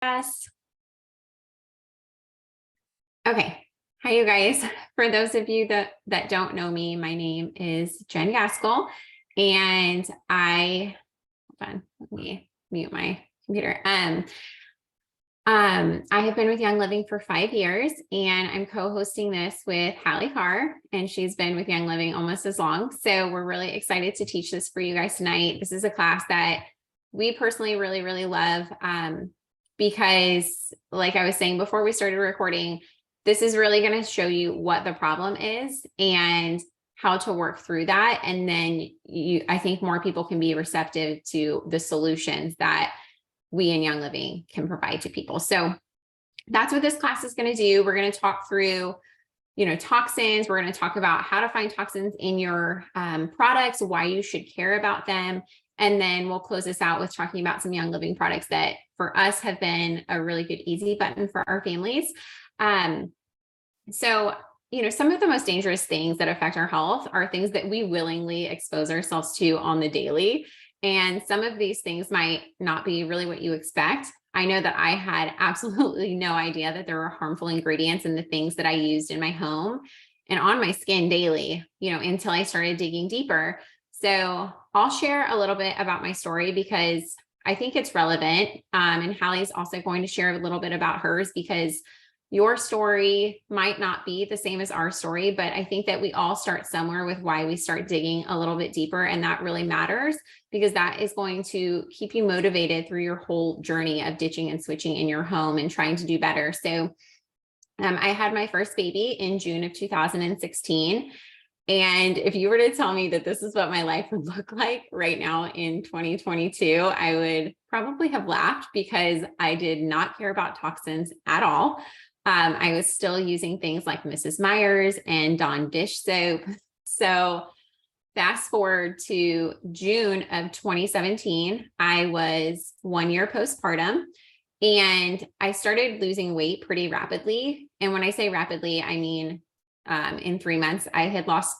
Yes. Okay. Hi, you guys. For those of you that don't know me, my name is Jen Gaskell, and hold on, let me mute my computer. I have been with Young Living for 5 years, and I'm co-hosting this with Hallie Carr, and she's been with Young Living almost as long. So we're really excited to teach this for you guys tonight. This is a class that we personally really, really love because, like I was saying before we started recording, this is really going to show you what the problem is and how to work through that. And then I think more people can be receptive to the solutions that we in Young Living can provide to people. So that's what this class is going to do. We're going to talk through, toxins. We're going to talk about how to find toxins in your products, why you should care about them. And then we'll close this out with talking about some Young Living products that for us have been a really good easy button for our families. So, some of the most dangerous things that affect our health are things that we willingly expose ourselves to on the daily. And some of these things might not be really what you expect. I know that I had absolutely no idea that there were harmful ingredients in the things that I used in my home and on my skin daily, until I started digging deeper. So I'll share a little bit about my story because I think it's relevant. And Hallie's also going to share a little bit about hers because your story might not be the same as our story, but I think that we all start somewhere with why we start digging a little bit deeper. And that really matters because that is going to keep you motivated through your whole journey of ditching and switching in your home and trying to do better. So I had my first baby in June of 2016. And if you were to tell me that this is what my life would look like right now in 2022, I would probably have laughed because I did not care about toxins at all. I was still using things like Mrs. Meyer's and Dawn dish soap. So fast forward to June of 2017, I was 1 year postpartum and I started losing weight pretty rapidly. And when I say rapidly, I mean, in 3 months, I had lost,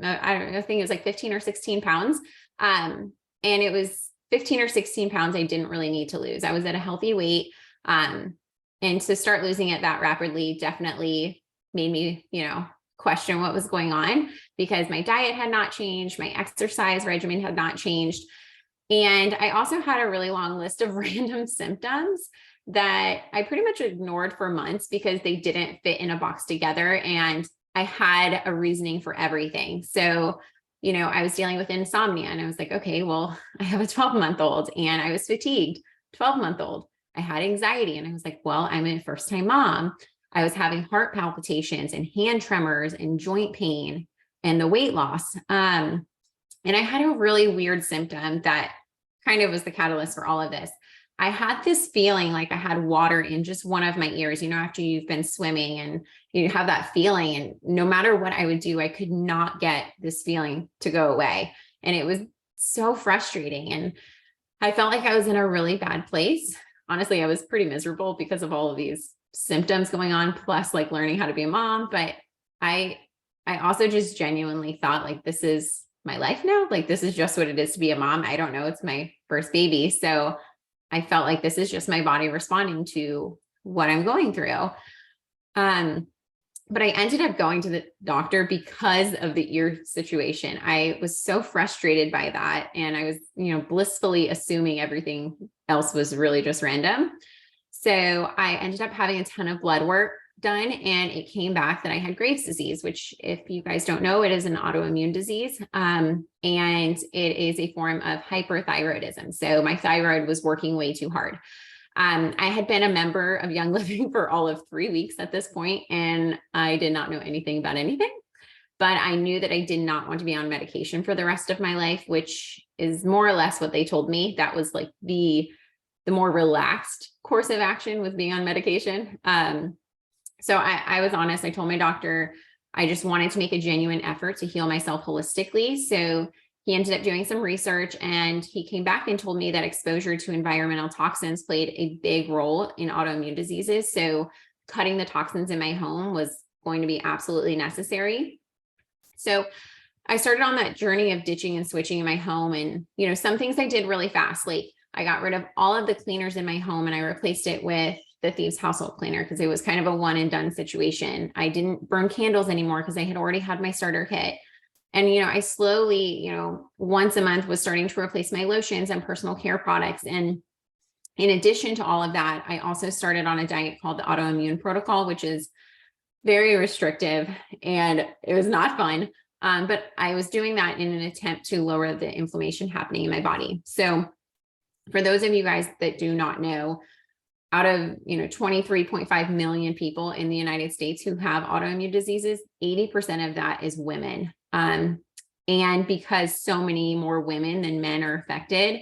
I think it was like 15 or 16 pounds. And it was 15 or 16 pounds I didn't really need to lose. I was at a healthy weight. And to start losing it that rapidly definitely made me, question what was going on because my diet had not changed. My exercise regimen had not changed. And I also had a really long list of random symptoms that I pretty much ignored for months because they didn't fit in a box together. And I had a reasoning for everything. So, I was dealing with insomnia and I was like, okay, well, I have a 12-month-old and I was fatigued, 12-month-old. I had anxiety and I was like, well, I'm a first-time mom. I was having heart palpitations and hand tremors and joint pain and the weight loss. And I had a really weird symptom that kind of was the catalyst for all of this. I had this feeling like I had water in just one of my ears, after you've been swimming and you have that feeling. And no matter what I would do, I could not get this feeling to go away. And it was so frustrating. And I felt like I was in a really bad place. Honestly, I was pretty miserable because of all of these symptoms going on, plus like learning how to be a mom. But I also just genuinely thought like, this is my life now. Like, this is just what it is to be a mom. I don't know. It's my first baby. So I felt like this is just my body responding to what I'm going through. But I ended up going to the doctor because of the ear situation. I was so frustrated by that. And I was, blissfully assuming everything else was really just random. So I ended up having a ton of blood work done and it came back that I had Graves' disease, which if you guys don't know, it is an autoimmune disease. And it is a form of hyperthyroidism. So my thyroid was working way too hard. I had been a member of Young Living for all of 3 weeks at this point, and I did not know anything about anything, but I knew that I did not want to be on medication for the rest of my life, which is more or less what they told me. That was like the more relaxed course of action was being on medication. So I was honest. I told my doctor, I just wanted to make a genuine effort to heal myself holistically. So he ended up doing some research and he came back and told me that exposure to environmental toxins played a big role in autoimmune diseases. So cutting the toxins in my home was going to be absolutely necessary. So I started on that journey of ditching and switching in my home. And, some things I did really fast, like I got rid of all of the cleaners in my home and I replaced it with the Thieves household cleaner because it was kind of a one and done situation. I didn't burn candles anymore because I had already had my starter kit. And, I slowly, once a month was starting to replace my lotions and personal care products. And in addition to all of that, I also started on a diet called the autoimmune protocol, which is very restrictive and it was not fun. But I was doing that in an attempt to lower the inflammation happening in my body. So for those of you guys that do not know, out of 23.5 million people in the United States who have autoimmune diseases, 80% of that is women. And because so many more women than men are affected,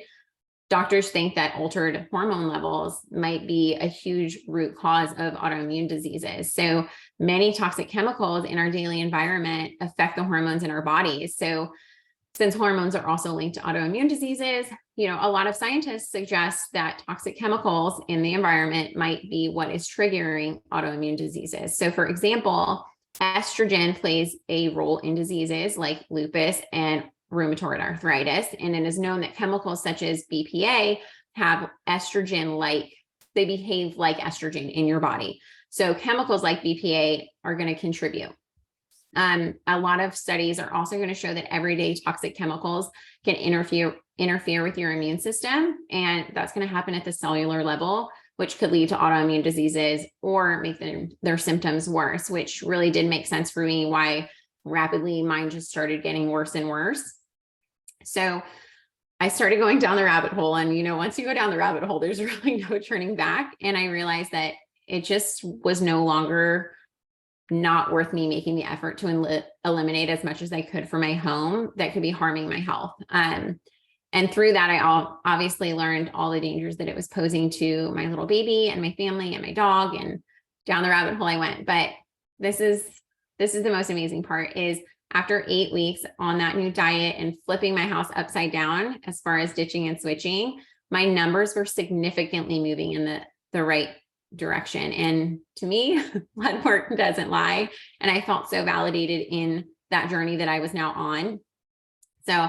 doctors think that altered hormone levels might be a huge root cause of autoimmune diseases. So many toxic chemicals in our daily environment affect the hormones in our bodies. So since hormones are also linked to autoimmune diseases, a lot of scientists suggest that toxic chemicals in the environment might be what is triggering autoimmune diseases. So for example, estrogen plays a role in diseases like lupus and rheumatoid arthritis. And it is known that chemicals such as BPA have estrogen-like, they behave like estrogen in your body. So chemicals like BPA are going to contribute. A lot of studies are also going to show that everyday toxic chemicals can interfere with your immune system. And that's going to happen at the cellular level, which could lead to autoimmune diseases or make their symptoms worse, which really did make sense for me why rapidly mine just started getting worse and worse. So I started going down the rabbit hole. And, once you go down the rabbit hole, there's really no turning back. And I realized that it just was no longer not worth me making the effort to eliminate as much as I could from my home that could be harming my health. And through that, I obviously learned all the dangers that it was posing to my little baby and my family and my dog, and down the rabbit hole I went. But this is the most amazing part is after 8 weeks on that new diet and flipping my house upside down as far as ditching and switching, my numbers were significantly moving in the right direction. And to me, blood work doesn't lie. And I felt so validated in that journey that I was now on. So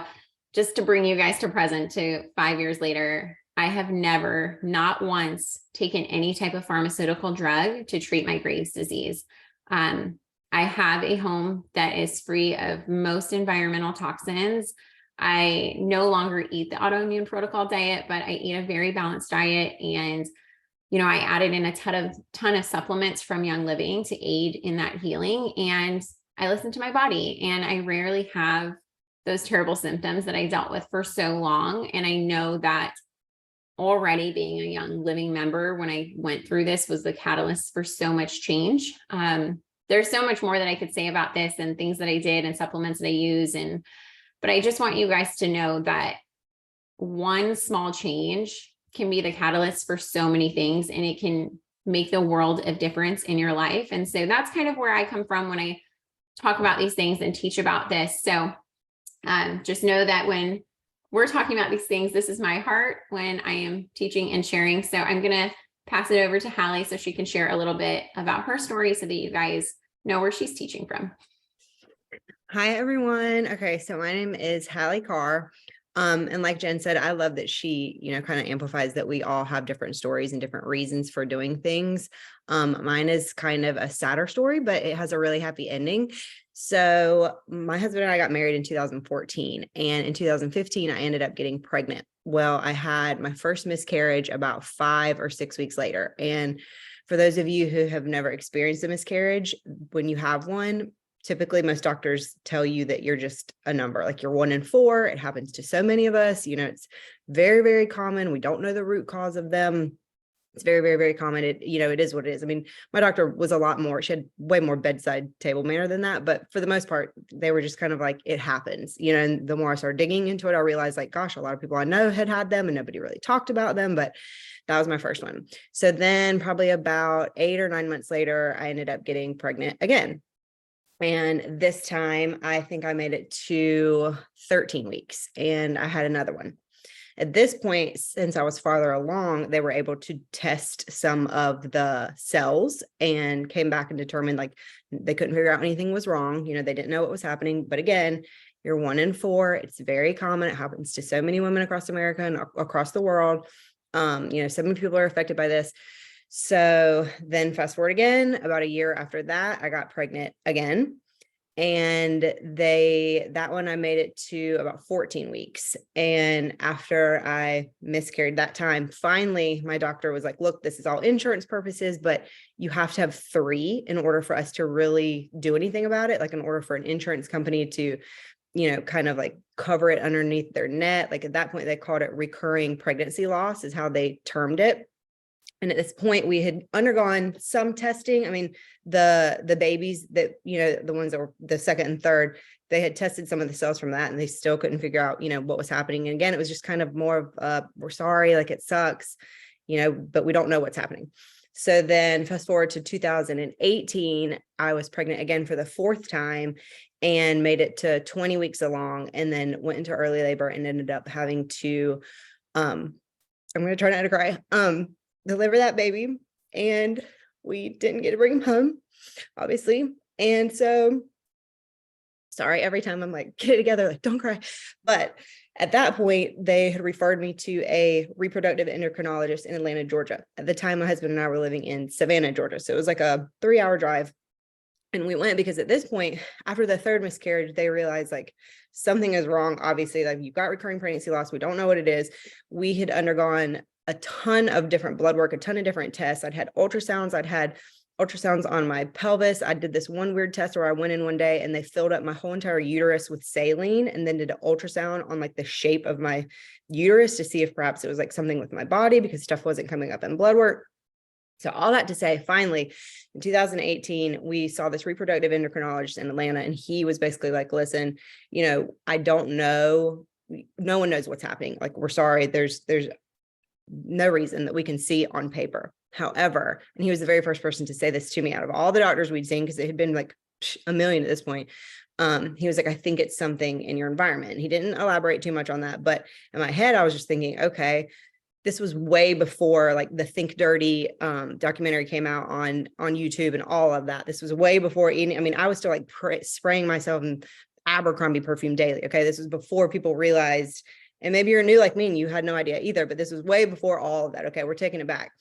just to bring you guys to present, to 5 years later, I have never, not once, taken any type of pharmaceutical drug to treat my Graves' disease. I have a home that is free of most environmental toxins. I no longer eat the autoimmune protocol diet, but I eat a very balanced diet. And I added in a ton of supplements from Young Living to aid in that healing. And I listen to my body, and I rarely have those terrible symptoms that I dealt with for so long. And I know that already being a Young Living member when I went through this was the catalyst for so much change. There's so much more that I could say about this and things that I did and supplements that I use. But I just want you guys to know that one small change can be the catalyst for so many things, and it can make the world of difference in your life. And so that's kind of where I come from when I talk about these things and teach about this. So just know that when we're talking about these things, this is my heart when I am teaching and sharing. So I'm going to pass it over to Hallie so she can share a little bit about her story so that you guys know where she's teaching from. Hi, everyone. Okay, so my name is Hallie Carr. And like Jen said, I love that she, kind of amplifies that we all have different stories and different reasons for doing things. Mine is kind of a sadder story, but it has a really happy ending. So my husband and I got married in 2014, and in 2015, I ended up getting pregnant. Well, I had my first miscarriage about 5 or 6 weeks later. And for those of you who have never experienced a miscarriage, when you have one, typically most doctors tell you that you're just a number, like you're 1 in 4. It happens to so many of us. It's very, very common. We don't know the root cause of them. It's very, very, very common. It is what it is. I mean, my doctor was a lot more, she had way more bedside table manner than that. But for the most part, they were just kind of like, it happens, and the more I started digging into it, I realized like, gosh, a lot of people I know had them and nobody really talked about them, but that was my first one. So then probably about 8 or 9 months later, I ended up getting pregnant again. And this time I think I made it to 13 weeks and I had another one. At this point, since I was farther along, they were able to test some of the cells and came back and determined like they couldn't figure out anything was wrong. They didn't know what was happening. But again, You're 1 in 4. It's very common. It happens to so many women across America and across the world. So many people are affected by this. So then fast forward again, about a year after that, I got pregnant again. And that one I made it to about 14 weeks. And after I miscarried that time, finally, my doctor was like, look, this is all insurance purposes, but you have to have 3 in order for us to really do anything about it. Like in order for an insurance company to, kind of like cover it underneath their net. Like at that point, they called it recurring pregnancy loss is how they termed it. And at this point, we had undergone some testing. I mean, the babies that, the ones that were the second and third, they had tested some of the cells from that and they still couldn't figure out, what was happening. And again, it was just kind of more of, we're sorry, like it sucks, but we don't know what's happening. So then fast forward to 2018, I was pregnant again for the 4th time and made it to 20 weeks along, and then went into early labor and ended up having to, I'm going to try not to cry, deliver that baby, and we didn't get to bring him home, obviously. And so, sorry, every time I'm like, get it together, like, don't cry. But at that point, they had referred me to a reproductive endocrinologist in Atlanta, Georgia. At the time, my husband and I were living in Savannah, Georgia. So it was like a 3-hour drive. And we went because at this point, after the 3rd miscarriage, they realized like something is wrong. Obviously, like you've got recurring pregnancy loss. We don't know what it is. We had undergone a ton of different blood work, a ton of different tests. I'd had ultrasounds. I'd had ultrasounds on my pelvis. I did this one weird test where I went in one day and they filled up my whole entire uterus with saline and then did an ultrasound on like the shape of my uterus to see if perhaps it was like something with my body because stuff wasn't coming up in blood work. So all that to say, finally, in 2018, we saw this reproductive endocrinologist in Atlanta, and he was basically like, listen, I don't know. No one knows what's happening. Like, we're sorry. There's no reason that we can see on paper. However, and he was the very first person to say this to me out of all the doctors we'd seen, because it had been like a million at this point. He was like, I think it's something in your environment. He didn't elaborate too much on that, but in my head, I was just thinking, okay, this was way before like the Think Dirty documentary came out on YouTube and all of that. This was way before I was still like spraying myself in Abercrombie perfume daily. Okay. This was before people realized, and maybe you're new like me and you had no idea either, but this was way before all of that. Okay. We're taking it back.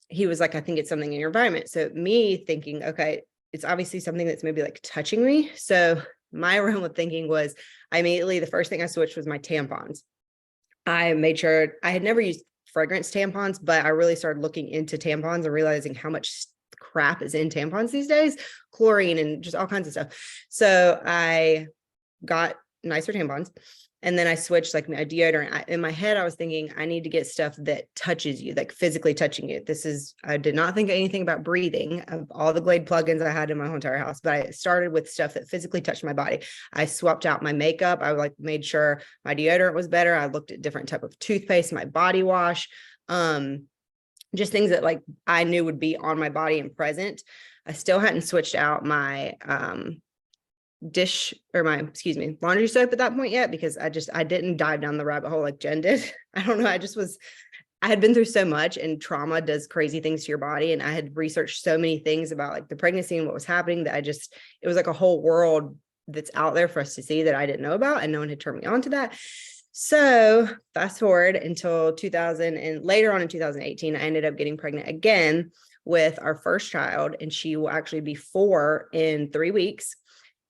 He was like, I think it's something in your environment. So me thinking, okay, it's obviously something that's maybe like touching me. So my realm of thinking was the first thing I switched was my tampons. I made sure I had never used fragrance tampons, but I really started looking into tampons and realizing how much crap is in tampons these days, chlorine and just all kinds of stuff. So I got nicer tampons. And then I switched like my deodorant. In my head, I was thinking, I need to get stuff that touches you, like physically touching you. I did not think anything about breathing of all the Glade plugins I had in my whole entire house, but I started with stuff that physically touched my body. I swapped out my makeup. I like made sure my deodorant was better. I looked at different type of toothpaste, my body wash, just things that like I knew would be on my body and present. I still hadn't switched out my, laundry soap at that point yet, because I didn't dive down the rabbit hole like Jen did. I don't know. I had been through so much, and trauma does crazy things to your body. And I had researched so many things about like the pregnancy and what was happening that it was like a whole world that's out there for us to see that I didn't know about, and no one had turned me on to that. So fast forward until 2000, and later on in 2018, I ended up getting pregnant again with our first child, and she will actually be 4 in 3 weeks.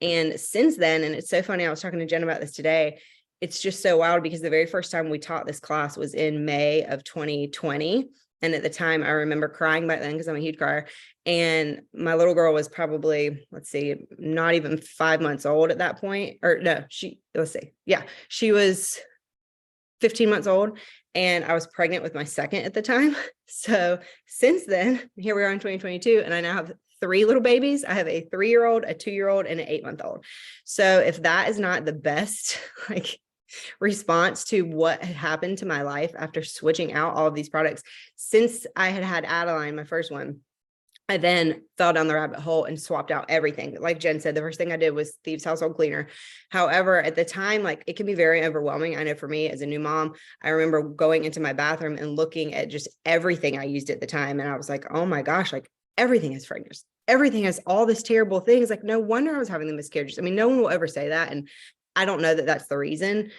And since then, and it's so funny, I was talking to Jen about this today, it's just so wild because the very first time we taught this class was in May of 2020. And at the time, I remember crying back then because I'm a huge crier. And my little girl was probably, not even 5 months old at that point. Or no, she was 15 months old. And I was pregnant with my second at the time. So since then, here we are in 2022, and I now have 3 little babies. I have a 3-year-old, a 2-year-old, and an 8-month-old. So if that is not the best like response to what had happened to my life after switching out all of these products, since I had Adeline, my first one, I then fell down the rabbit hole and swapped out everything. Like Jen said, the first thing I did was Thieves household cleaner. However, at the time, like it can be very overwhelming. I know for me as a new mom, I remember going into my bathroom and looking at just everything I used at the time. And I was like, oh my gosh, like everything has fragrance. Everything has all this terrible things. Like, no wonder I was having the miscarriages. I mean, no one will ever say that. And I don't know that that's the reason.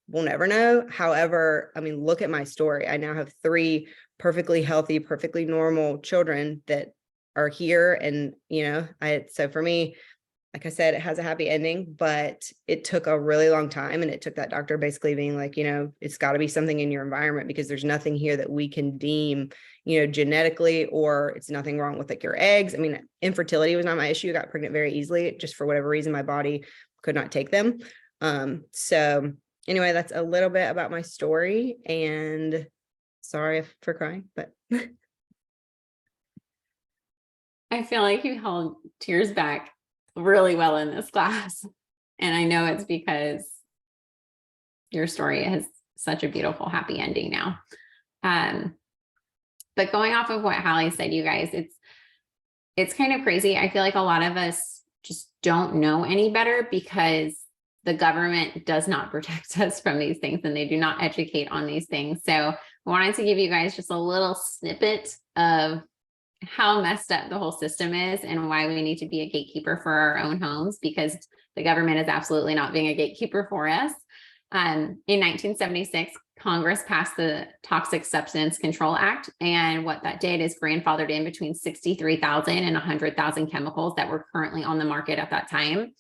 We'll never know. However, I mean, look at my story. I now have 3 perfectly healthy, perfectly normal children that are here. And, so for me, like I said, it has a happy ending, but it took a really long time. And it took that doctor basically being like, it's got to be something in your environment, because there's nothing here that we can deem, genetically, or it's nothing wrong with like your eggs. I mean, infertility was not my issue. I got pregnant very easily. Just for whatever reason, my body could not take them. So anyway, that's a little bit about my story, and sorry for crying, but I feel like you held tears back really well in this class. And I know it's because your story has such a beautiful, happy ending now. But going off of what Hallie said, you guys, it's kind of crazy. I feel like a lot of us just don't know any better because the government does not protect us from these things, and they do not educate on these things. So I wanted to give you guys just a little snippet of how messed up the whole system is and why we need to be a gatekeeper for our own homes, because the government is absolutely not being a gatekeeper for us. In 1976, Congress passed the Toxic Substance Control Act. And what that did is grandfathered in between 63,000 and 100,000 chemicals that were currently on the market at that time.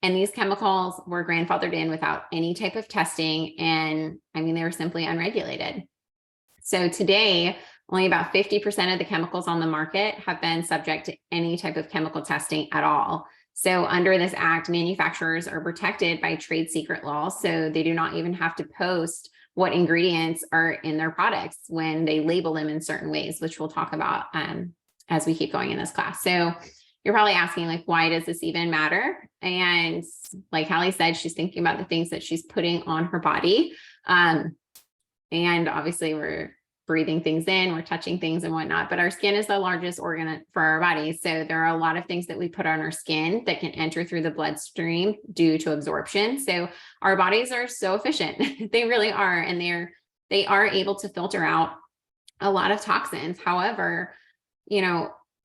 And these chemicals were grandfathered in without any type of testing. And I mean, they were simply unregulated. So today, only about 50% of the chemicals on the market have been subject to any type of chemical testing at all. So under this act, manufacturers are protected by trade secret laws. So they do not even have to post what ingredients are in their products when they label them in certain ways, which we'll talk about as we keep going in this class. So you're probably asking, like, why does this even matter? And like Hallie said, she's thinking about the things that she's putting on her body. And obviously we're breathing things in, we're touching things and whatnot, but our skin is the largest organ for our body. So there are a lot of things that we put on our skin that can enter through the bloodstream due to absorption. So our bodies are so efficient. They really are. And they are able to filter out a lot of toxins. However,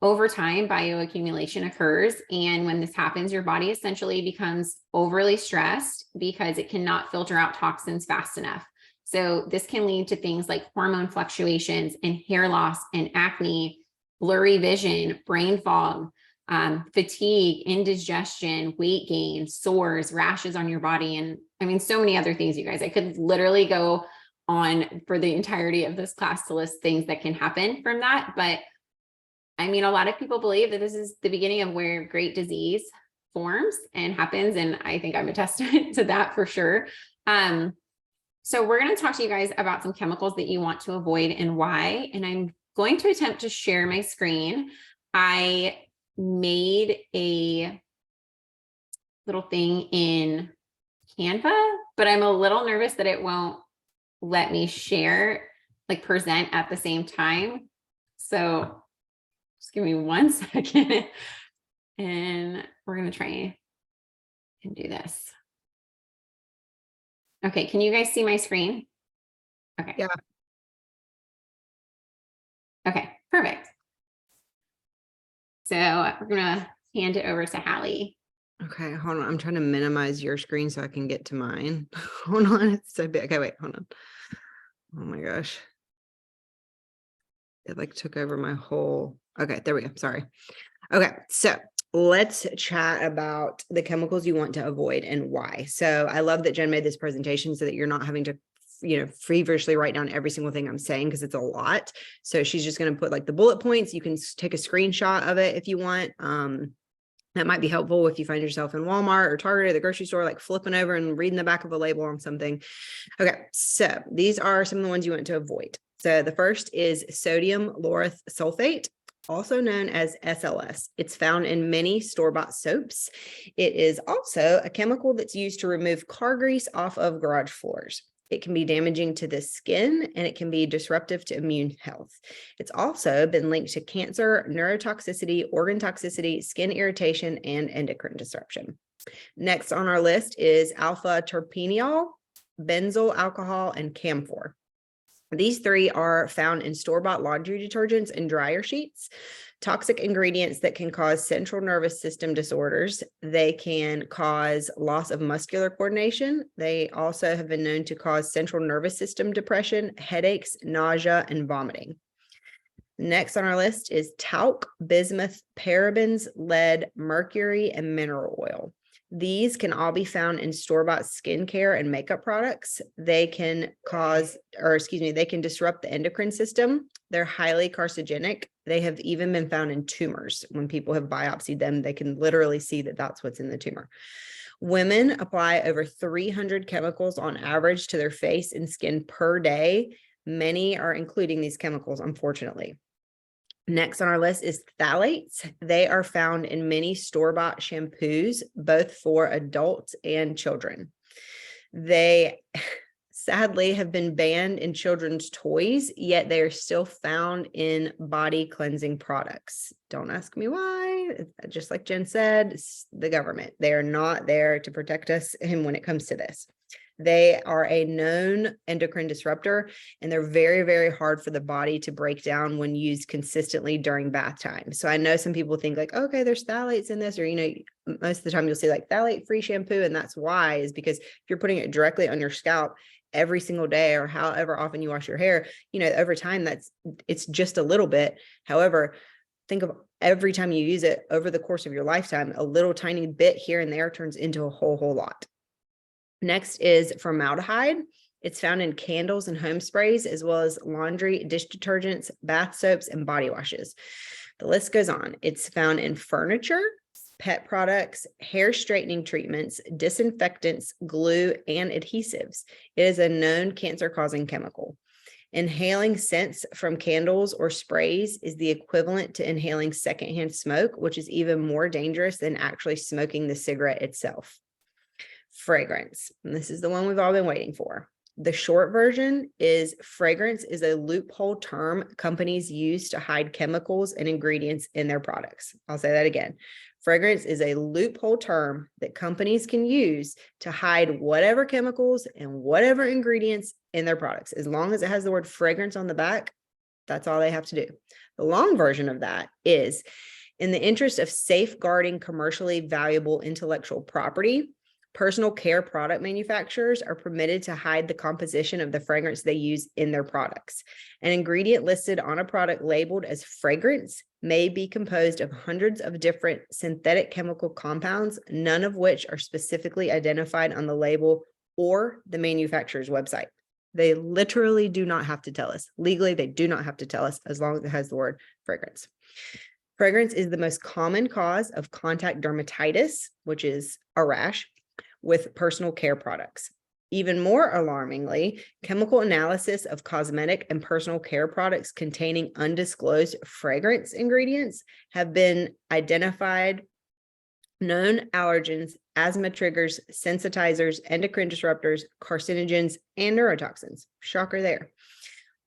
over time, bioaccumulation occurs. And when this happens, your body essentially becomes overly stressed because it cannot filter out toxins fast enough. So this can lead to things like hormone fluctuations and hair loss and acne, blurry vision, brain fog, fatigue, indigestion, weight gain, sores, rashes on your body. And I mean, so many other things, you guys. I could literally go on for the entirety of this class to list things that can happen from that. But I mean, a lot of people believe that this is the beginning of where great disease forms and happens. And I think I'm a testament to that for sure. So we're going to talk to you guys about some chemicals that you want to avoid and why. And I'm going to attempt to share my screen. I made a little thing in Canva, but I'm a little nervous that it won't let me share, like present at the same time. So just give me 1 second and we're going to try and do this. Okay, can you guys see my screen? Okay. Yeah. Okay, perfect. So we're gonna hand it over to Hallie. Okay, hold on. I'm trying to minimize your screen so I can get to mine. Hold on, it's so big. Okay, wait, hold on. Oh my gosh. It like took over my whole. Okay, there we go. Sorry. Okay, so let's chat about the chemicals you want to avoid and why. So I love that Jen made this presentation so that you're not having to, feverishly write down every single thing I'm saying, because it's a lot. So she's just going to put like the bullet points. You can take a screenshot of it if you want. That might be helpful if you find yourself in Walmart or Target or the grocery store, like flipping over and reading the back of a label on something. Okay, so these are some of the ones you want to avoid. So the first is sodium lauryl sulfate, also known as SLS. It's found in many store-bought soaps. It is also a chemical that's used to remove car grease off of garage floors. It can be damaging to the skin and it can be disruptive to immune health. It's also been linked to cancer, neurotoxicity, organ toxicity, skin irritation, and endocrine disruption. Next on our list is alpha terpineol, benzyl alcohol, and camphor. These 3 are found in store-bought laundry detergents and dryer sheets. Toxic ingredients that can cause central nervous system disorders. They can cause loss of muscular coordination. They also have been known to cause central nervous system depression, headaches, nausea, and vomiting. Next on our list is talc, bismuth, parabens, lead, mercury, and mineral oil. These can all be found in store-bought skincare and makeup products. They can they can disrupt the endocrine system. They're highly carcinogenic. They have even been found in tumors. When people have biopsied them, they can literally see that that's what's in the tumor. Women apply over 300 chemicals on average to their face and skin per day. Many are including these chemicals, unfortunately. Next on our list is phthalates. They are found in many store-bought shampoos, both for adults and children. They sadly have been banned in children's toys, yet they are still found in body cleansing products. Don't ask me why. Just like Jen said, it's the government. They are not there to protect us when it comes to this. They are a known endocrine disruptor, and they're very, very hard for the body to break down when used consistently during bath time. So I know some people think like, okay, there's phthalates in this, or, most of the time you'll see like phthalate-free shampoo. And that's why, is because if you're putting it directly on your scalp every single day, or however often you wash your hair, over time, it's just a little bit. However, think of every time you use it over the course of your lifetime, a little tiny bit here and there turns into a whole lot. Next is formaldehyde. It's found in candles and home sprays, as well as laundry, dish detergents, bath soaps, and body washes. The list goes on. It's found in furniture, pet products, hair straightening treatments, disinfectants, glue, and adhesives. It is a known cancer-causing chemical. Inhaling scents from candles or sprays is the equivalent to inhaling secondhand smoke, which is even more dangerous than actually smoking the cigarette itself. Fragrance. And this is the one we've all been waiting for. The short version is fragrance is a loophole term companies use to hide chemicals and ingredients in their products. I'll say that again. Fragrance is a loophole term that companies can use to hide whatever chemicals and whatever ingredients in their products. As long as it has the word fragrance on the back, that's all they have to do. The long version of that is, in the interest of safeguarding commercially valuable intellectual property, personal care product manufacturers are permitted to hide the composition of the fragrance they use in their products. An ingredient listed on a product labeled as fragrance may be composed of hundreds of different synthetic chemical compounds, none of which are specifically identified on the label or the manufacturer's website. They literally do not have to tell us. Legally, they do not have to tell us, as long as it has the word fragrance. Fragrance is the most common cause of contact dermatitis, which is a rash, with personal care products. Even more alarmingly, chemical analysis of cosmetic and personal care products containing undisclosed fragrance ingredients have been identified known allergens, asthma triggers, sensitizers, endocrine disruptors, carcinogens, and neurotoxins. Shocker there.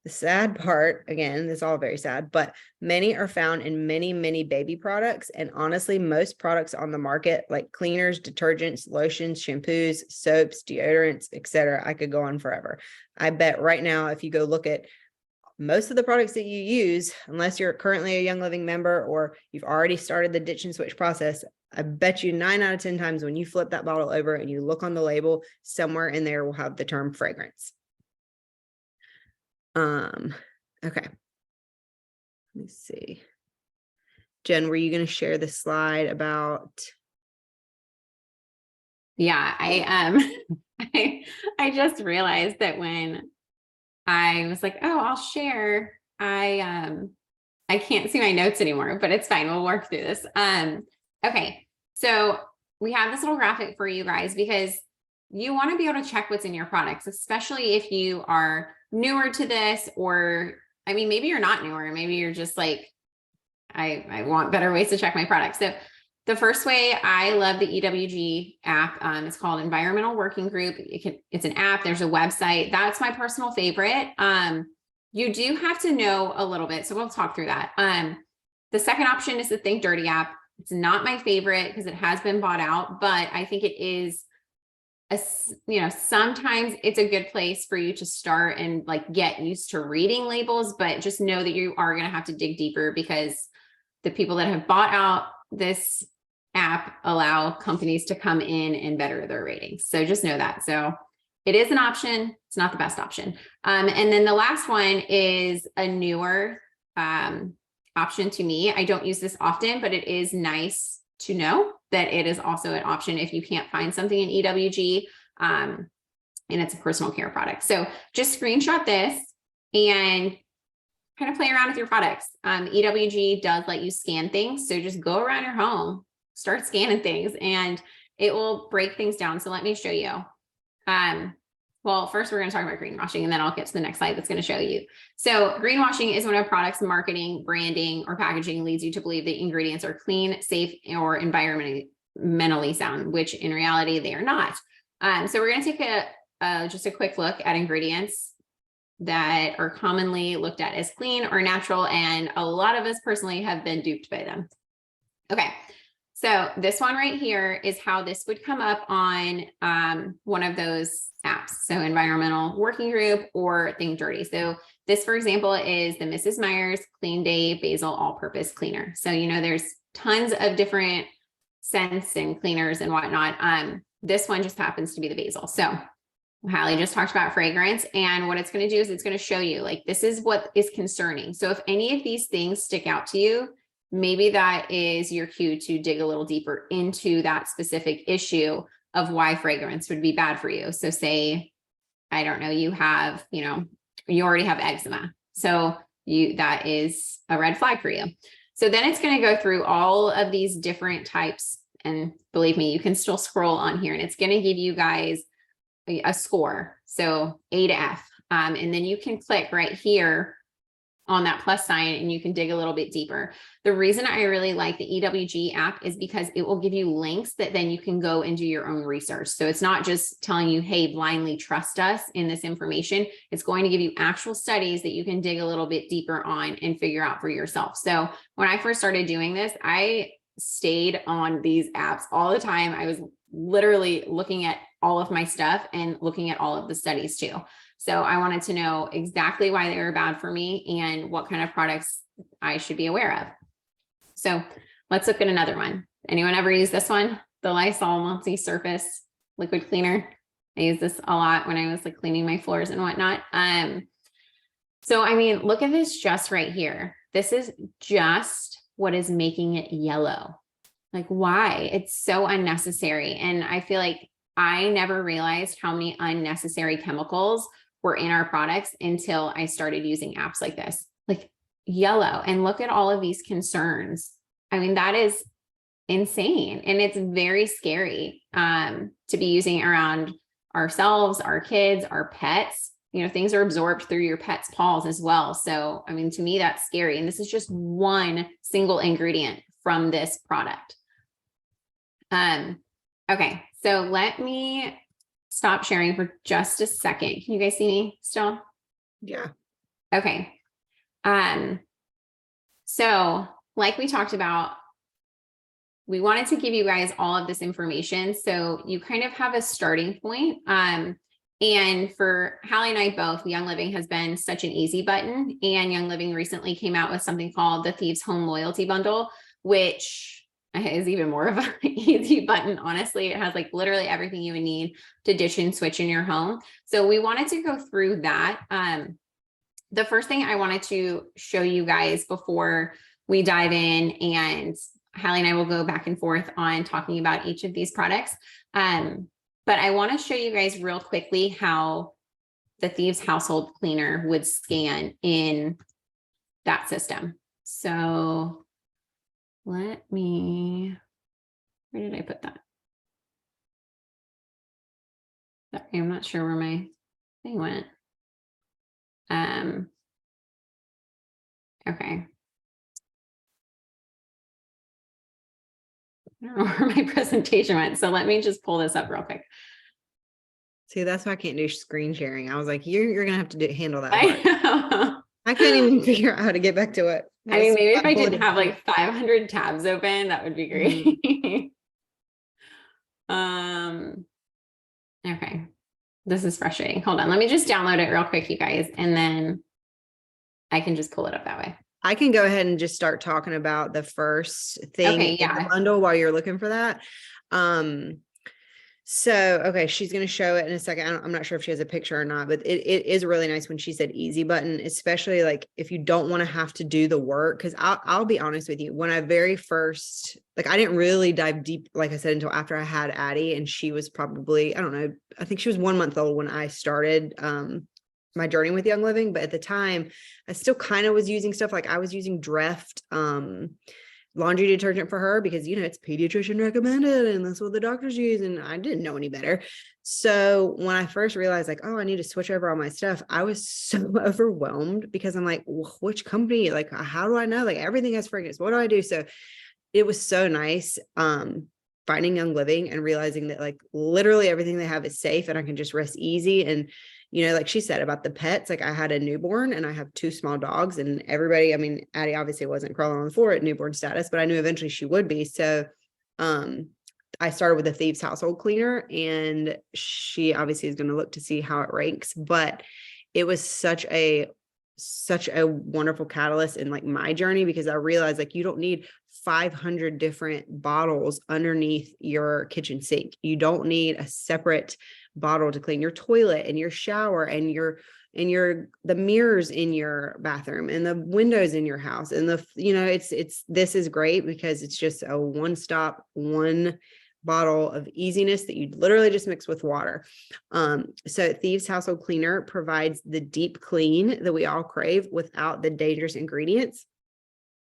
The sad part, again, this is all very sad, but many are found in many, many baby products. And honestly, most products on the market, like cleaners, detergents, lotions, shampoos, soaps, deodorants, etc. I could go on forever. I bet right now, if you go look at most of the products that you use, unless you're currently a Young Living member or you've already started the ditch and switch process, I bet you 9 out of 10 times when you flip that bottle over and you look on the label, somewhere in there will have the term fragrance. Okay. Let me see. Jen, were you going to share the slide about? Yeah, I just realized that when I was like, oh, I'll share, I can't see my notes anymore, but it's fine. We'll work through this. Okay. So we have this little graphic for you guys because you want to be able to check what's in your products, especially if you are newer to this, or, I mean, maybe you're not newer. Maybe you're just like, I want better ways to check my products. So the first way, I love the EWG app. It's called Environmental Working Group. It's an app. There's a website. That's my personal favorite. You do have to know a little bit. So we'll talk through that. The second option is the Think Dirty app. It's not my favorite because it has been bought out, but I think it is sometimes it's a good place for you to start and like get used to reading labels, but just know that you are going to have to dig deeper because the people that have bought out this app allow companies to come in and better their ratings. So just know that. So it is an option. It's not the best option. And then the last one is a newer option to me. I don't use this often, but it is nice to know that it is also an option if you can't find something in EWG. And it's a personal care product. So just screenshot this and kind of play around with your products. EWG does let you scan things. So just go around your home, start scanning things, and it will break things down. So let me show you. Well, first we're going to talk about greenwashing, and then I'll get to the next slide that's going to show you. So greenwashing is when a product's marketing, branding, or packaging leads you to believe the ingredients are clean, safe, or environmentally sound, which in reality they are not. So we're going to take just a quick look at ingredients that are commonly looked at as clean or natural, and a lot of us personally have been duped by them. Okay, so this one right here is how this would come up on one of those apps. So Environmental Working Group or Think Dirty. So this, for example, is the Mrs. Meyer's Clean Day Basil All-Purpose Cleaner. So, you know, there's tons of different scents and cleaners and whatnot. This one just happens to be the basil. So Hallie just talked about fragrance, and what it's going to do is it's going to show you, like, this is what is concerning. So if any of these things stick out to you, maybe that is your cue to dig a little deeper into that specific issue of why fragrance would be bad for you. So say, I don't know, you have, you know, you already have eczema. So that is a red flag for you. So then it's going to go through all of these different types. And believe me, you can still scroll on here, and it's going to give you guys a score. So A to F. And then you can click right here on that plus sign and you can dig a little bit deeper. The reason I really like the EWG app is because it will give you links that then you can go and do your own research. So it's not just telling you, hey, blindly trust us in this information. It's going to give you actual studies that you can dig a little bit deeper on and figure out for yourself. So when I first started doing this, I stayed on these apps all the time. I was literally looking at all of my stuff and looking at all of the studies too. So I wanted to know exactly why they were bad for me and what kind of products I should be aware of. So let's look at another one. Anyone ever use this one? The Lysol multi-surface liquid cleaner. I use this a lot when I was like cleaning my floors and whatnot. So, I mean, look at this just right here. This is just what is making it yellow. Like, why? It's so unnecessary. And I feel like I never realized how many unnecessary chemicals were in our products until I started using apps like this, like yellow. And look at all of these concerns. I mean, that is insane. And it's very scary to be using around ourselves, our kids, our pets. You know, things are absorbed through your pet's paws as well. So, I mean, to me, that's scary. And this is just one single ingredient from this product. Okay, so let me stop sharing for just a second. Can you guys see me still? Yeah. Okay. So like we talked about, we wanted to give you guys all of this information so you kind of have a starting point. And for Hallie and I both, Young Living has been such an easy button, and Young Living recently came out with something called the Thieves Home Loyalty Bundle, which is even more of an easy button. Honestly, it has like literally everything you would need to ditch and switch in your home. So we wanted to go through that. The first thing I wanted to show you guys before we dive in, and Hallie and I will go back and forth on talking about each of these products. But I want to show you guys real quickly how the Thieves Household Cleaner would scan in that system. So let me, where did I put that? Sorry, I'm not sure where my thing went. Okay. I don't know where my presentation went. So let me just pull this up real quick. See, that's why I can't do screen sharing. I was like, you're going to have to handle that I part. know. I couldn't even figure out how to get back to it. I mean, maybe if I didn't have like 500 tabs open, that would be great. Okay. This is frustrating. Hold on. Let me just download it real quick, you guys, and then I can just pull it up that way. I can go ahead and just start talking about the first thing Okay, in the yeah. bundle while you're looking for that. So, okay, she's going to show it in a second. I'm not sure if she has a picture or not, but it is really nice when she said easy button, especially like if you don't want to have to do the work. Cause I'll be honest with you, when I very first, like I didn't really dive deep, like I said, until after I had Addie, and she was probably, I don't know, I think she was 1 month old when I started, my journey with Young Living. But at the time I still kind of was using stuff, like I was using Dreft, laundry detergent for her because, you know, it's pediatrician recommended and that's what the doctors use. And I didn't know any better. So when I first realized like, oh, I need to switch over all my stuff, I was so overwhelmed because I'm like, which company, like, how do I know? Like everything has fragrance. What do I do? So it was so nice. Finding Young Living and realizing that like literally everything they have is safe and I can just rest easy. And you know, like she said about the pets, like I had a newborn and I have 2 small dogs, and everybody, I mean, Addie obviously wasn't crawling on the floor at newborn status, but I knew eventually she would be. So, I started with the Thieves household cleaner, and she obviously is going to look to see how it ranks, but it was such a wonderful catalyst in like my journey, because I realized like you don't need 500 different bottles underneath your kitchen sink. You don't need a separate bottle to clean your toilet and your shower and the mirrors in your bathroom and the windows in your house. And this is great because it's just a one-stop, one bottle of easiness that you literally just mix with water. So Thieves household cleaner provides the deep clean that we all crave without the dangerous ingredients.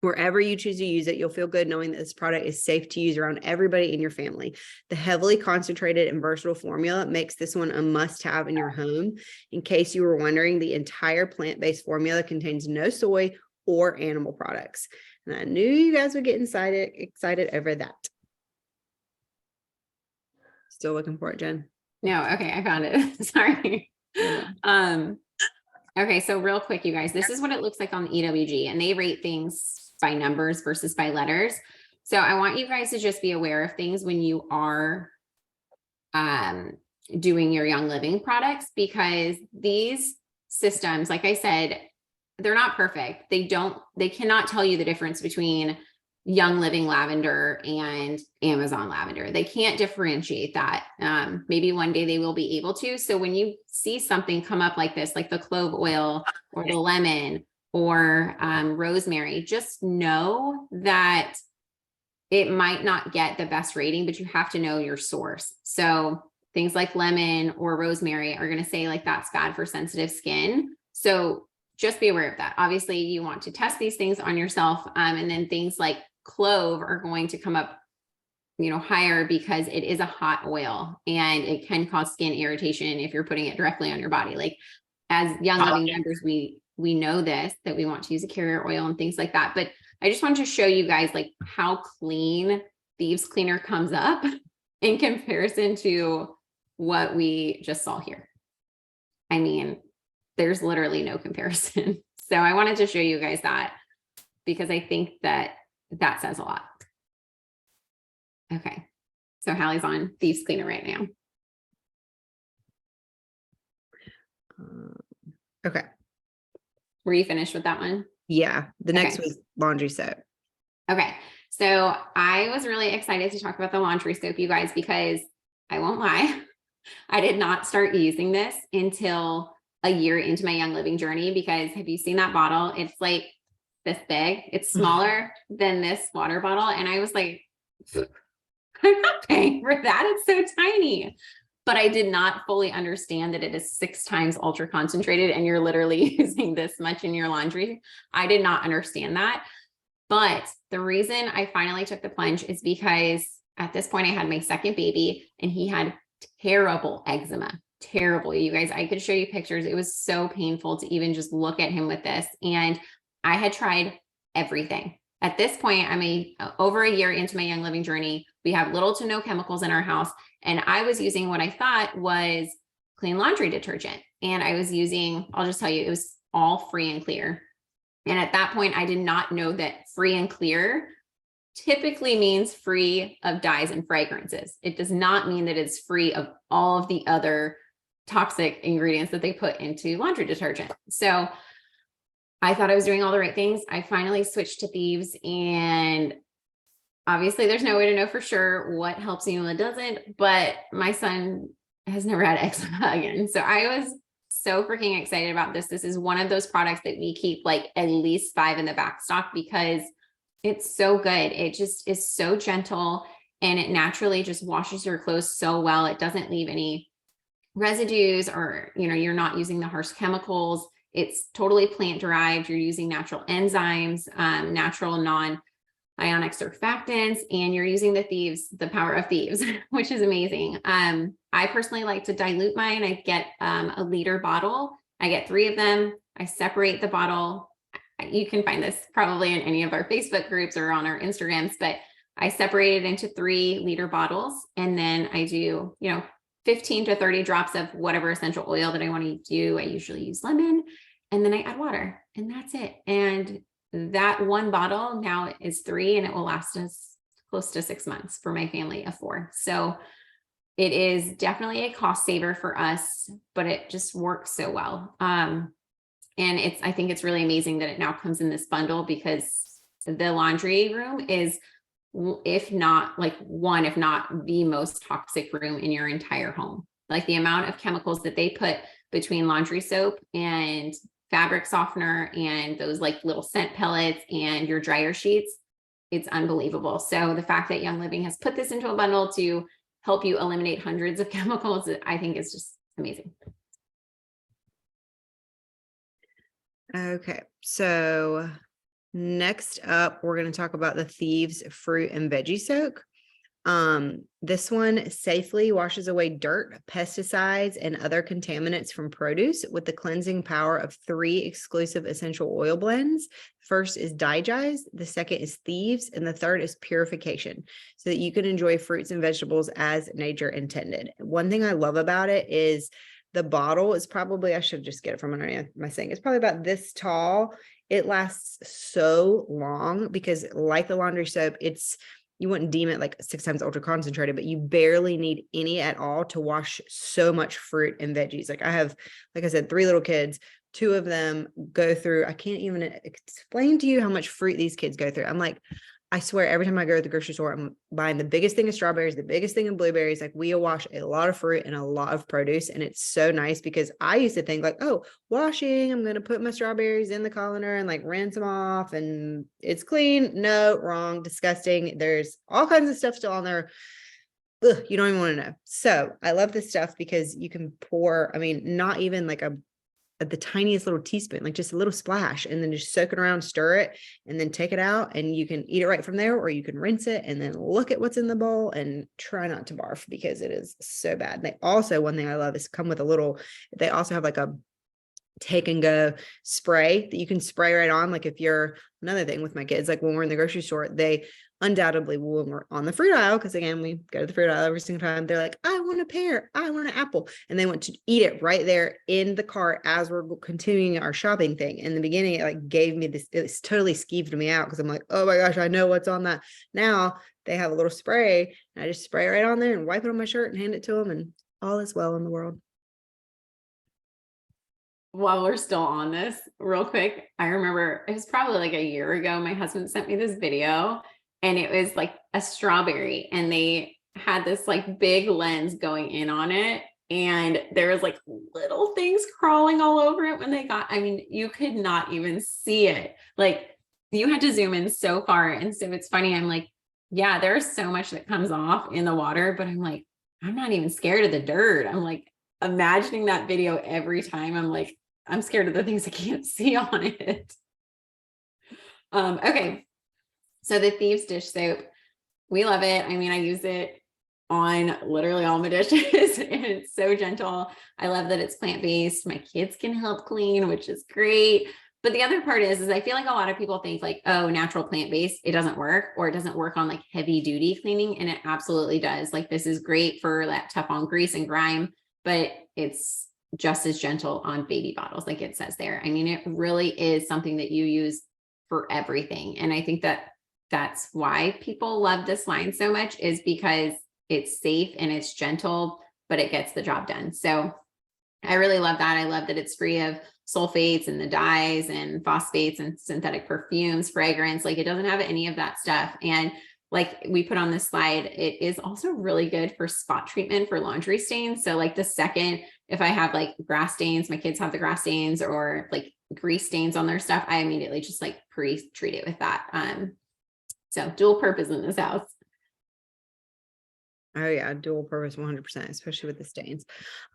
Wherever you choose to use it, you'll feel good knowing that this product is safe to use around everybody in your family. The heavily concentrated and versatile formula makes this one a must-have in your home. In case you were wondering, the entire plant-based formula contains no soy or animal products. And I knew you guys would get excited over that. Still looking for it, Jen? No, okay, I found it. Sorry. Okay, so real quick, you guys, this is what it looks like on the EWG, and they rate things by numbers versus by letters. So I want you guys to just be aware of things when you are doing your Young Living products, because these systems, like I said, they're not perfect. They cannot tell you the difference between Young Living lavender and Amazon lavender. They can't differentiate that. Maybe one day they will be able to. So when you see something come up like this, like the clove oil or the lemon or rosemary, just know that it might not get the best rating, but you have to know your source. So things like lemon or rosemary are going to say like that's bad for sensitive skin. So just be aware of that. Obviously you want to test these things on yourself. And then things like clove are going to come up, higher because it is a hot oil and it can cause skin irritation if you're putting it directly on your body. Like as Young Living members, we know this, that we want to use a carrier oil and things like that. But I just wanted to show you guys like how clean Thieves Cleaner comes up in comparison to what we just saw here. I mean, there's literally no comparison. So I wanted to show you guys that because I think that says a lot. Okay. So Hallie's on Thieves Cleaner right now. Okay. Were you finished with that one? Yeah. The next was laundry soap. Okay. So I was really excited to talk about the laundry soap, you guys, because I won't lie, I did not start using this until a year into my Young Living journey, because have you seen that bottle? It's like this big. It's smaller than this water bottle. And I was like, I'm not paying for that. It's so tiny. But I did not fully understand that it is 6 times ultra concentrated and you're literally using this much in your laundry. I did not understand that. But the reason I finally took the plunge is because at this point I had my second baby and he had terrible eczema. Terrible. You guys, I could show you pictures. It was so painful to even just look at him with this. And I had tried everything. At this point, I'm over a year into my Young Living journey. We have little to no chemicals in our house. And I was using what I thought was clean laundry detergent. And I was using, I'll just tell you, it was all free and clear. And at that point, I did not know that free and clear typically means free of dyes and fragrances. It does not mean that it's free of all of the other toxic ingredients that they put into laundry detergent. So I thought I was doing all the right things. I finally switched to Thieves, and obviously there's no way to know for sure what helps me and what doesn't, but my son has never had eczema again. So I was so freaking excited about this. This is one of those products that we keep like at least 5 in the back stock because it's so good. It just is so gentle, and it naturally just washes your clothes so well. It doesn't leave any residues, or, you're not using the harsh chemicals. It's totally plant derived. You're using natural enzymes, natural non-ionic surfactants, and you're using the power of Thieves, which is amazing. I personally like to dilute mine. I get a liter bottle. I get 3 of them. I separate the bottle. You can find this probably in any of our Facebook groups or on our Instagrams, but I separate it into 3-liter bottles. And then I do, 15 to 30 drops of whatever essential oil that I want to do. I usually use lemon, and then I add water, and that's it. And that one bottle now is 3, and it will last us close to 6 months for my family of 4. So it is definitely a cost saver for us, but it just works so well. And I think it's really amazing that it now comes in this bundle, because the laundry room is, if not the most toxic room in your entire home. Like the amount of chemicals that they put between laundry soap and fabric softener and those like little scent pellets and your dryer sheets, it's unbelievable. So the fact that Young Living has put this into a bundle to help you eliminate hundreds of chemicals, I think is just amazing. Okay, so next up, we're going to talk about the Thieves Fruit and Veggie Soak. This one safely washes away dirt, pesticides, and other contaminants from produce with the cleansing power of 3 exclusive essential oil blends. First is Digest, the second is Thieves, and the third is Purification, so that you can enjoy fruits and vegetables as nature intended. One thing I love about it is the bottle is probably, I should just get it from underneath my sink. It's probably about this tall. It lasts so long because, like the laundry soap, you wouldn't deem it like 6 times ultra concentrated, but you barely need any at all to wash so much fruit and veggies. Like I said, 3 little kids, 2 of them go through, I can't even explain to you how much fruit these kids go through. I'm like, I swear every time I go to the grocery store, I'm buying the biggest thing of strawberries, the biggest thing of blueberries. Like we wash a lot of fruit and a lot of produce. And it's so nice because I used to think like, oh, washing, I'm going to put my strawberries in the colander and like rinse them off and it's clean. No, wrong, disgusting. There's all kinds of stuff still on there. Ugh, you don't even want to know. So I love this stuff because you can pour, not even like the tiniest little teaspoon, like just a little splash, and then just soak it around, stir it, and then take it out, and you can eat it right from there, or you can rinse it and then look at what's in the bowl and try not to barf because it is so bad. They also, one thing I love is come with they also have like a take and go spray that you can spray right on. Like if you're, another thing with my kids, like when we're in the grocery store, they undoubtedly will, when we're on the fruit aisle, because again, we go to the fruit aisle every single time, they're like, I want a pear, I want an apple, and they want to eat it right there in the cart as we're continuing our shopping thing. In the beginning, it like gave me this, it's totally skeeved me out because I'm like, oh my gosh, I know what's on that. Now they have a little spray and I just spray it right on there and wipe it on my shirt and hand it to them, and all is well in the world. While we're still on this real quick, I remember it was probably like a year ago, my husband sent me this video, and it was like a strawberry, and they had this like big lens going in on it, and there was like little things crawling all over it when you could not even see it. Like you had to zoom in so far. And so it's funny, I'm like, yeah, there's so much that comes off in the water, but I'm like, I'm not even scared of the dirt. I'm like imagining that video every time. I'm like, I'm scared of the things I can't see on it. Okay. So the Thieves dish soap, we love it. I use it on literally all my dishes and it's so gentle. I love that it's plant-based. My kids can help clean, which is great. But the other part is I feel like a lot of people think like, oh, natural plant-based, it doesn't work, or it doesn't work on like heavy duty cleaning. And it absolutely does. Like this is great for that tough on grease and grime, but it's just as gentle on baby bottles, like it says there. It really is something that you use for everything. And I think that that's why people love this line so much, is because it's safe and it's gentle, but it gets the job done. So I really love that. I love that it's free of sulfates and the dyes and phosphates and synthetic perfumes, fragrance. Like it doesn't have any of that stuff. And like we put on this slide, it is also really good for spot treatment for laundry stains. So like the second, if I have like grass stains, my kids have the grass stains or like grease stains on their stuff, I immediately just like pre-treat it with that. So dual purpose in this house. Oh yeah, dual purpose 100%, especially with the stains.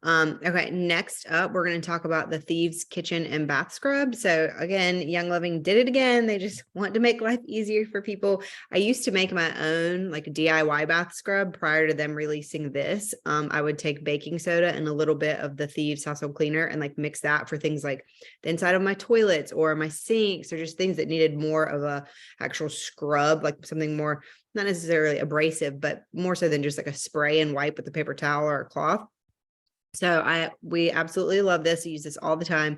Okay, next up, we're going to talk about the Thieves Kitchen and Bath Scrub. So again, Young Living did it again. They just want to make life easier for people. I used to make my own like DIY bath scrub prior to them releasing this. I would take baking soda and a little bit of the Thieves household cleaner and like mix that for things like the inside of my toilets or my sinks or just things that needed more of a actual scrub, like something more not necessarily abrasive, but more so than just like a spray and wipe with a paper towel or a cloth. So we absolutely love this. I use this all the time.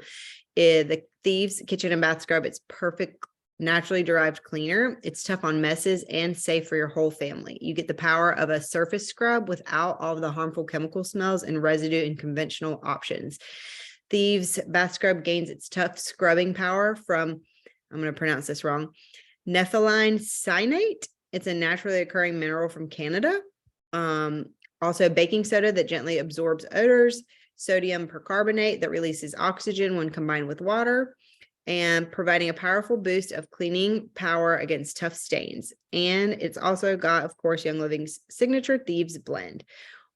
The Thieves Kitchen and Bath Scrub, it's perfect, naturally derived cleaner. It's tough on messes and safe for your whole family. You get the power of a surface scrub without all of the harmful chemical smells and residue in conventional options. Thieves Bath Scrub gains its tough scrubbing power from, I'm going to pronounce this wrong, nepheline cyanate. It's a naturally occurring mineral from Canada. Also baking soda that gently absorbs odors, sodium percarbonate that releases oxygen when combined with water, and providing a powerful boost of cleaning power against tough stains. And it's also got, of course, Young Living's signature Thieves blend.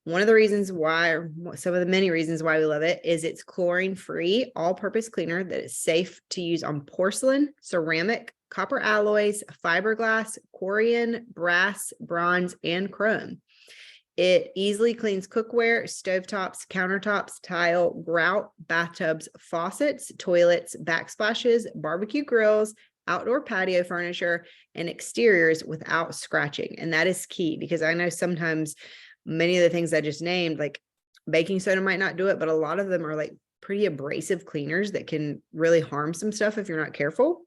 One of the reasons why, or some of the many reasons why we love it, is it's chlorine-free, all-purpose cleaner that is safe to use on porcelain, ceramic, copper alloys, fiberglass, corian, brass, bronze, and chrome. It easily cleans cookware, stovetops, countertops, tile, grout, bathtubs, faucets, toilets, backsplashes, barbecue grills, outdoor patio furniture, and exteriors without scratching. And that is key because I know sometimes many of the things I just named, like baking soda might not do it, but a lot of them are like pretty abrasive cleaners that can really harm some stuff if you're not careful.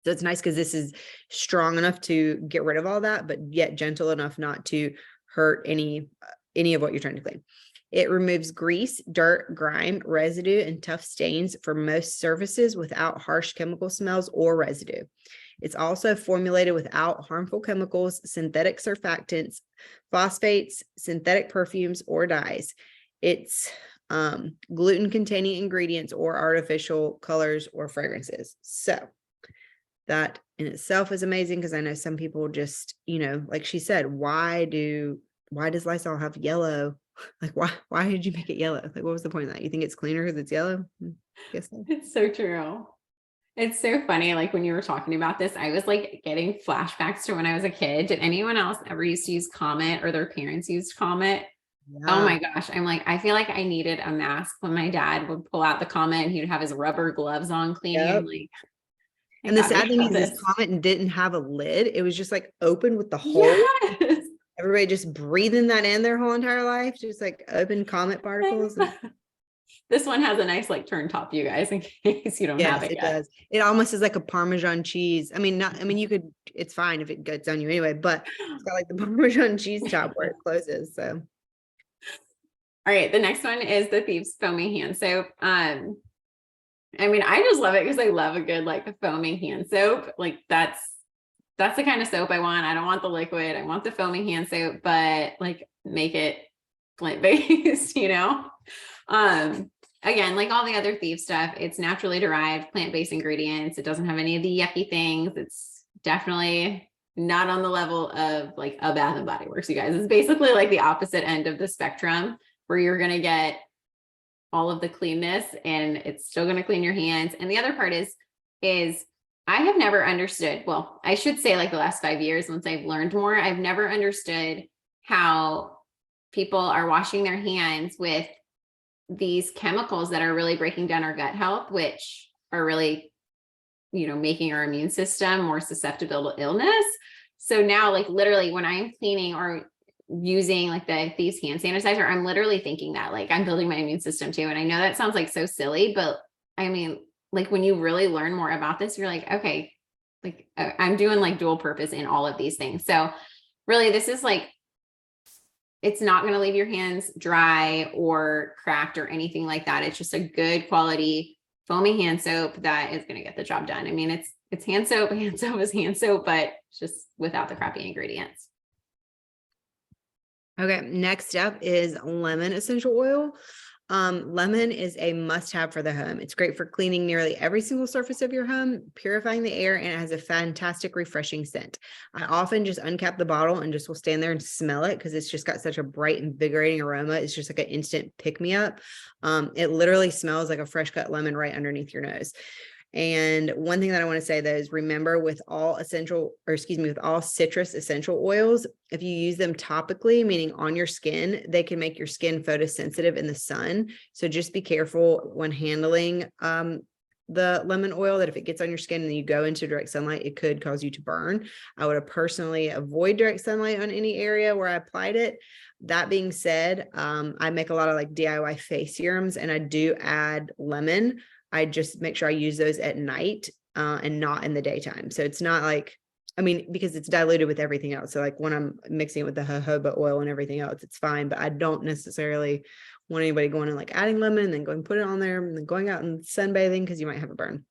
So it's nice because this is strong enough to get rid of all that, but yet gentle enough not to hurt any of what you're trying to clean. It removes grease, dirt, grime, residue, and tough stains from most surfaces without harsh chemical smells or residue. It's also formulated without harmful chemicals, synthetic surfactants, phosphates, synthetic perfumes, or dyes. It's gluten-containing ingredients or artificial colors or fragrances. So that in itself is amazing because I know some people just, like she said, why does Lysol have yellow? Like, why did you make it yellow? Like, what was the point of that? You think it's cleaner because it's yellow? Guess so. It's so true. It's so funny. Like when you were talking about this, I was like getting flashbacks to when I was a kid. Did anyone else ever used to use Comet or their parents used Comet? Oh my gosh. I'm like, I feel like I needed a mask when my dad would pull out the Comet and he would have his rubber gloves on cleaning. Yep. Like, and the sad thing is this Comet didn't have a lid. It was just like open with the hole. Yes. Everybody just breathing that in their whole entire life, just like open Comet particles. This one has a nice like turn top, you guys, in case you don't have it yet. Does. It almost is like a Parmesan cheese. You could, it's fine if it gets on you anyway, but it's got like the Parmesan cheese top where it closes. So. All right. The next one is the Thieves Foaming Hand Soap. I just love it because I love a good like foaming hand soap. Like that's the kind of soap I want. I don't want the liquid. I want the foaming hand soap, but like make it plant-based, Again, like all the other Thieves stuff, it's naturally derived plant-based ingredients. It doesn't have any of the yucky things. It's definitely not on the level of like a Bath and Body Works, you guys. It's basically like the opposite end of the spectrum where you're going to get all of the cleanness and it's still going to clean your hands. And the other part is I have never understood, well, I should say like the last 5 years, once I've learned more, I've never understood how people are washing their hands with these chemicals that are really breaking down our gut health, which are really, making our immune system more susceptible to illness. So now like literally when I'm cleaning or using like the Thieves hand sanitizer, I'm literally thinking that like I'm building my immune system too. And I know that sounds like so silly, but like when you really learn more about this, you're like, okay, like I'm doing like dual purpose in all of these things. So really this is like, it's not going to leave your hands dry or cracked or anything like that. It's just a good quality foamy hand soap that is going to get the job done. I mean, it's hand soap. Hand soap is hand soap, but it's just without the crappy ingredients. Okay, next up is lemon essential oil. Lemon is a must-have for the home. It's great for cleaning nearly every single surface of your home, purifying the air, and it has a fantastic refreshing scent. I often just uncap the bottle and just will stand there and smell it because it's just got such a bright, invigorating aroma. It's just like an instant pick-me-up. It literally smells like a fresh cut lemon right underneath your nose. And one thing that I want to say though is remember with all citrus essential oils, if you use them topically, meaning on your skin, they can make your skin photosensitive in the sun. So just be careful when handling the lemon oil, that if it gets on your skin and you go into direct sunlight, it could cause you to burn. I would personally avoid direct sunlight on any area where I applied it. That being said, I make a lot of like DIY face serums and I do add lemon. I just make sure I use those at night and not in the daytime. So it's not like, I mean, because it's diluted with everything else. So like when I'm mixing it with the jojoba oil and everything else, it's fine, but I don't necessarily want anybody going and like adding lemon and then going put it on there and then going out and sunbathing because you might have a burn.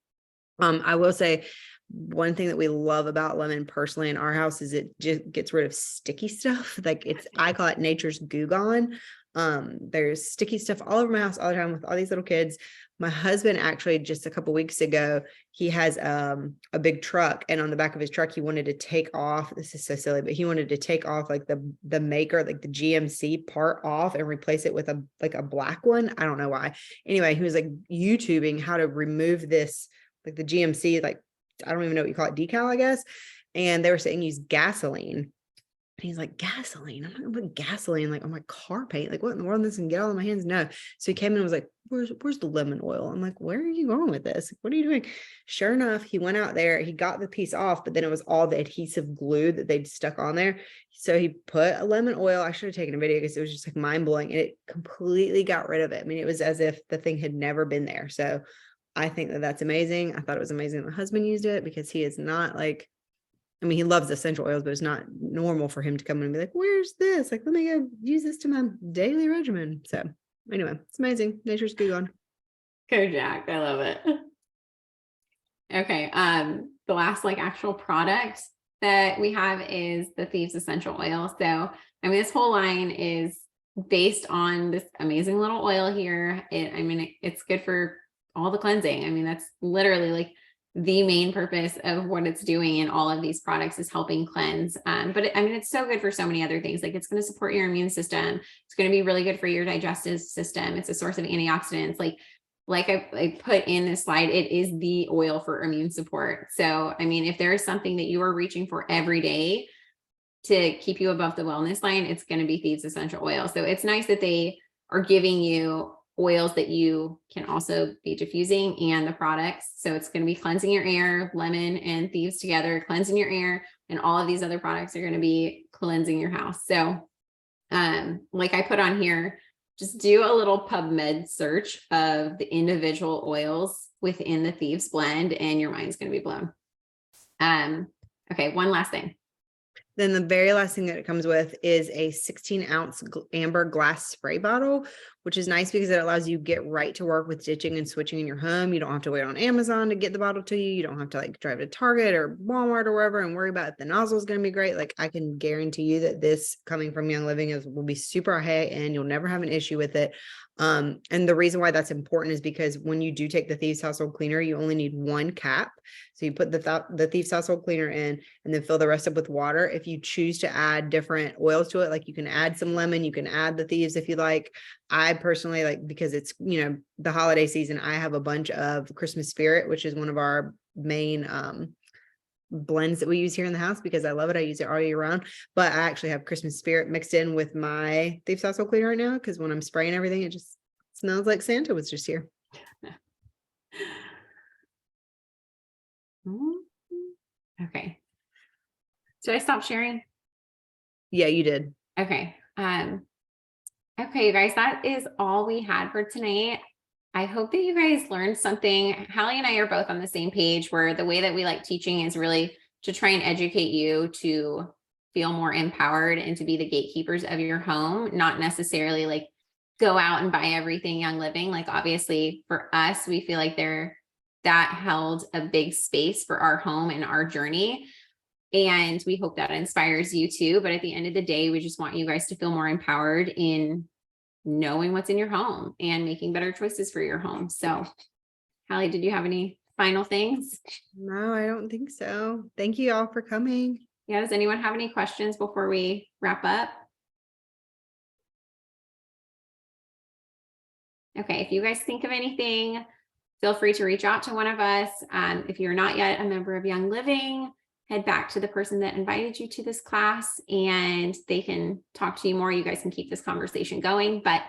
I will say one thing that we love about lemon personally in our house is it just gets rid of sticky stuff. Like I call it nature's goo gone. There's sticky stuff all over my house all the time with all these little kids. My husband actually just a couple weeks ago, he has a big truck, and on the back of his truck, he wanted to take off. This is so silly, but he wanted to take off like the maker, like the GMC part off and replace it with a black one. I don't know why. Anyway, he was like YouTubing how to remove this, like the GMC, like I don't even know what you call it, decal, I guess. And they were saying use gasoline. And he's like, gasoline? I'm not gonna put gasoline like on my car paint. Like what in the world? This can get all in my hands? No. So he came in and was like, where's the lemon oil? I'm like, where are you going with this? What are you doing? Sure enough, he went out there, he got the piece off, but then it was all the adhesive glue that they'd stuck on there. So he put a lemon oil. I should have taken a video because it was just like mind blowing, and it completely got rid of it. I mean, it was as if the thing had never been there. So I think that that's amazing. I thought it was amazing my husband used it because he is not like, I mean, he loves essential oils, but it's not normal for him to come in and be like, where's this? Like, let me go use this to my daily regimen. So anyway, it's amazing. Nature's goo gone. Go Jack. I love it. Okay. The last like actual product that we have is the Thieves essential oil. So, I mean, this whole line is based on this amazing little oil here. It's good for all the cleansing. I mean, that's literally like the main purpose of what it's doing in all of these products is helping cleanse. It's so good for so many other things. Like it's going to support your immune system. It's going to be really good for your digestive system. It's a source of antioxidants. Like I put in this slide, it is the oil for immune support. So, I mean, if there is something that you are reaching for every day to keep you above the wellness line, it's going to be Thieves essential oil. So it's nice that they are giving you oils that you can also be diffusing and the products. So it's going to be cleansing your air, lemon and Thieves together, cleansing your air, and all of these other products are going to be cleansing your house. So, like I put on here, just do a little PubMed search of the individual oils within the Thieves blend and your mind's going to be blown. Okay. One last thing. Then the very last thing that it comes with is a 16-ounce amber glass spray bottle, which is nice because it allows you to get right to work with ditching and switching in your home. You don't have to wait on Amazon to get the bottle to you. You don't have to like drive to Target or Walmart or wherever and worry about if the nozzle is going to be great. Like I can guarantee you that this coming from Young Living will be super high and you'll never have an issue with it. And the reason why that's important is because when you do take the Thieves household cleaner, you only need one cap. So you put the Thieves household cleaner in and then fill the rest up with water. If you choose to add different oils to it, like you can add some lemon, you can add the Thieves if you like. I personally like, because it's, the holiday season, I have a bunch of Christmas Spirit, which is one of our main blends that we use here in the house because I love it. I use it all year round, but I actually have Christmas Spirit mixed in with my Thieves household cleaner right now because when I'm spraying everything, it just smells like Santa was just here. Okay. Did I stop sharing? Yeah, you did. Okay. Okay, you guys, that is all we had for tonight. I hope that you guys learned something. Hallie and I are both on the same page where the way that we like teaching is really to try and educate you to feel more empowered and to be the gatekeepers of your home, not necessarily like go out and buy everything Young Living. Like obviously for us, we feel like that held a big space for our home and our journey. And we hope that inspires you too. But at the end of the day, we just want you guys to feel more empowered in knowing what's in your home and making better choices for your home. So Hallie, did you have any final things? No, I don't think so. Thank you all for coming. Yeah, does anyone have any questions before we wrap up? Okay, if you guys think of anything, feel free to reach out to one of us. If you're not yet a member of Young Living, head back to the person that invited you to this class and they can talk to you more. You guys can keep this conversation going, but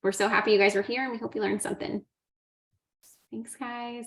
we're so happy you guys are here and we hope you learned something. Thanks, guys.